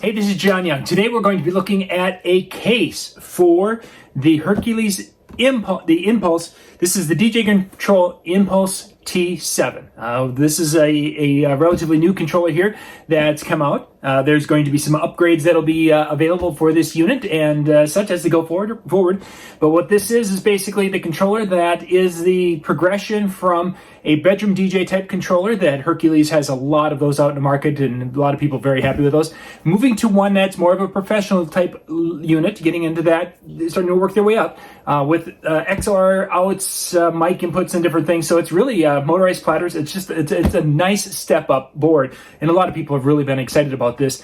Hey, this is John Young. Today we're going to be looking at a case for the Hercules Impulse. This is the DJ Control Inpulse T7. This is a relatively new controller here that's come out. There's going to be some upgrades that'll be available for this unit and such as they go forward. But what this is basically the controller that is the progression from a bedroom DJ type controller that Hercules has a lot of those out in the market, and a lot of people are very happy with those. Moving to one that's more of a professional type unit, getting into that, starting to work their way up with XLR outs, mic inputs, and different things. So it's really motorized platters. It's a nice step up board, and a lot of people have really been excited about this.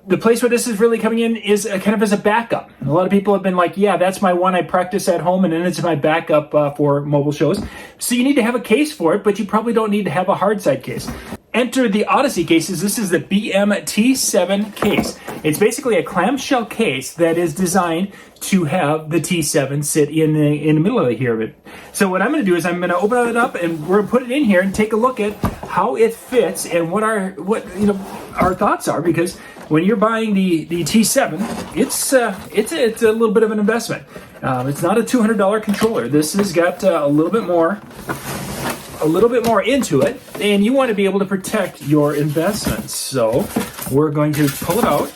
The place where this is really coming in is kind of as a backup. A lot of people have been like, yeah, that's my one I practice at home, and then it's my backup for mobile shows. So you need to have a case for it, but you probably don't need to have a hard side case. Enter the Odyssey cases. This is the BMT7 case. It's basically a clamshell case that is designed to have the T7 sit in the middle of here of it. So what I'm going to do is I'm going to open it up and we're going to put it in here and take a look at how it fits and what our thoughts are, because when you're buying the T7, it's a little bit of an investment. It's not a $200 controller. This has got a little bit more into it, and you want to be able to protect your investments. So we're going to pull it out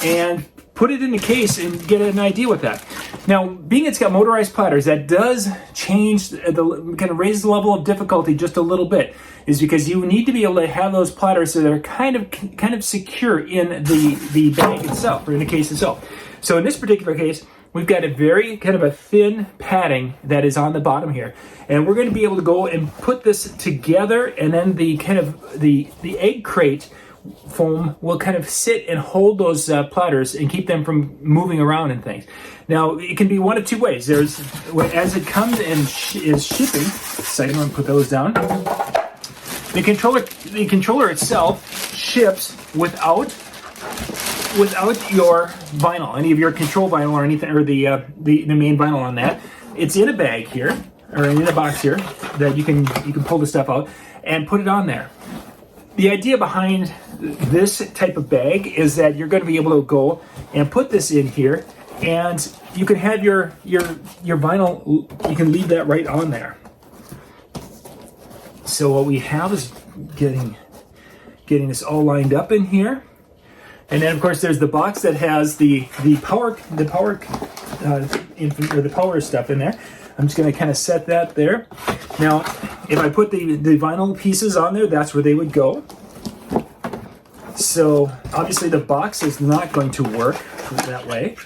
and put it in the case and get an idea with that. Now, being it's got motorized platters, that does change kind of raise the level of difficulty just a little bit, is because you need to be able to have those platters so they're kind of secure in the bag itself, or in the case itself. So in this particular case, we've got a very kind of a thin padding that is on the bottom here. And we're going to be able to go and put this together, and then the egg crate foam will kind of sit and hold those platters and keep them from moving around and things. Now, it can be one of two ways. There's, as it comes and is shipping, second one, put those down. The controller itself ships without your vinyl, any of your control vinyl or anything, or the main vinyl on that. It's in a bag here, or in a box here, that you can pull the stuff out and put it on there. The idea behind this type of bag is that you're going to be able to go and put this in here, and you can have your vinyl, you can leave that right on there. So what we have is getting this all lined up in here. And then, of course, there's the box that has the power stuff in there. I'm just going to kind of set that there. Now, if I put the vinyl pieces on there, that's where they would go. So obviously the box is not going to work that way,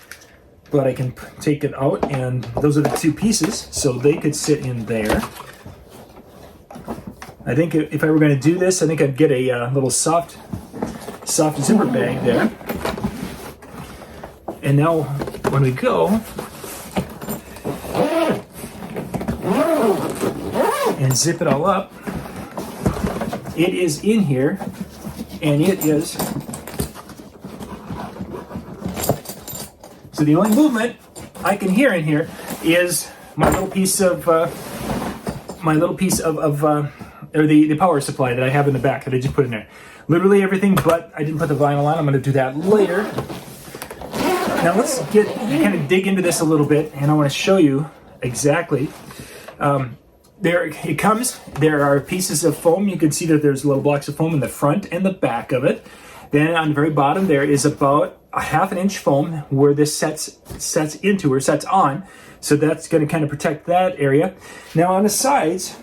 but I can take it out, and those are the two pieces, so they could sit in there. I think if I were going to do this, I think I'd get a little soft zipper bag there. And now when we go and zip it all up, it is in here, and it is, so the only movement I can hear in here is my little piece of or the power supply that I have in the back that I just put in there. Literally everything, but I didn't put the vinyl on. I'm going to do that later. Now let's kind of dig into this a little bit, and I want to show you exactly. There it comes. There are pieces of foam. You can see that there's little blocks of foam in the front and the back of it. Then on the very bottom there is about a ½ inch foam where this sets on. So that's going to kind of protect that area. Now on the sides,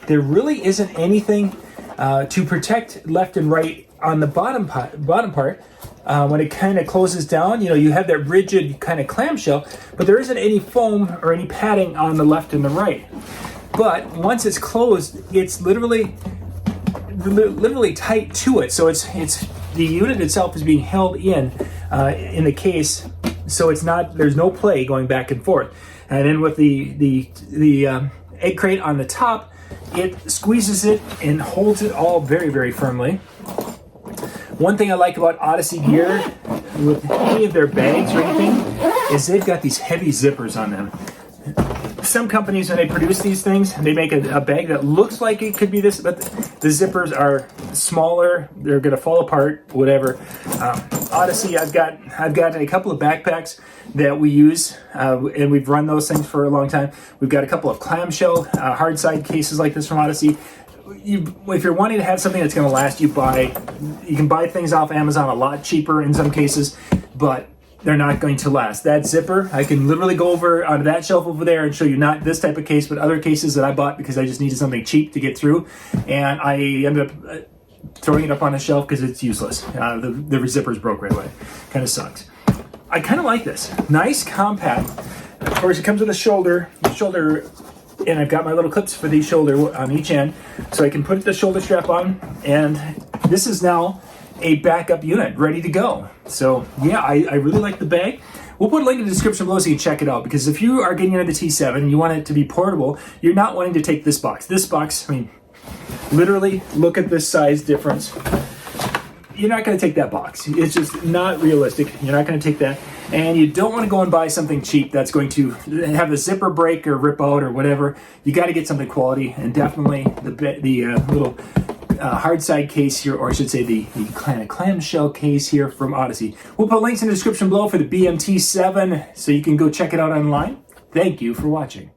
there really isn't anything to protect left and right on the bottom part. When it kind of closes down, you have that rigid kind of clamshell, but there isn't any foam or any padding on the left and the right. But once it's closed, it's literally tight to it. So it's the unit itself is being held in the case, so there's no play going back and forth. And then with the egg crate on the top, it squeezes it and holds it all very, very firmly. One thing I like about Odyssey gear with any of their bags or anything is they've got these heavy zippers on them. some companies, when they produce these things, they make a bag that looks like it could be this, but the zippers are smaller. They're going to fall apart, whatever. Odyssey, I've got a couple of backpacks that we use, and we've run those things for a long time. We've got a couple of clamshell hard side cases like this from Odyssey. If you're wanting to have something that's going to last, you can buy things off Amazon a lot cheaper in some cases, but they're not going to last. That zipper, I can literally go over onto that shelf over there and show you not this type of case, but other cases that I bought because I just needed something cheap to get through, and I ended up throwing it up on a shelf because it's useless. The zippers broke right away. Kind of sucks. I kind of like this. Nice, compact. Of course, it comes with a shoulder, and I've got my little clips for the shoulder on each end, so I can put the shoulder strap on, and this is now a backup unit ready to go. So yeah, I really like the bag. We'll put a link in the description below so you can check it out, because if you are getting into the T7 and you want it to be portable, you're not wanting to take this box. This box, I mean, literally look at this size difference. You're not going to take that box. It's just not realistic. You're not going to take that. And you don't want to go and buy something cheap that's going to have a zipper break or rip out or whatever. You got to get something quality, and definitely the little hard side case here, or I should say the kind of clamshell case here from Odyssey. We'll put links in the description below for the BMT7 so you can go check it out online. Thank you for watching.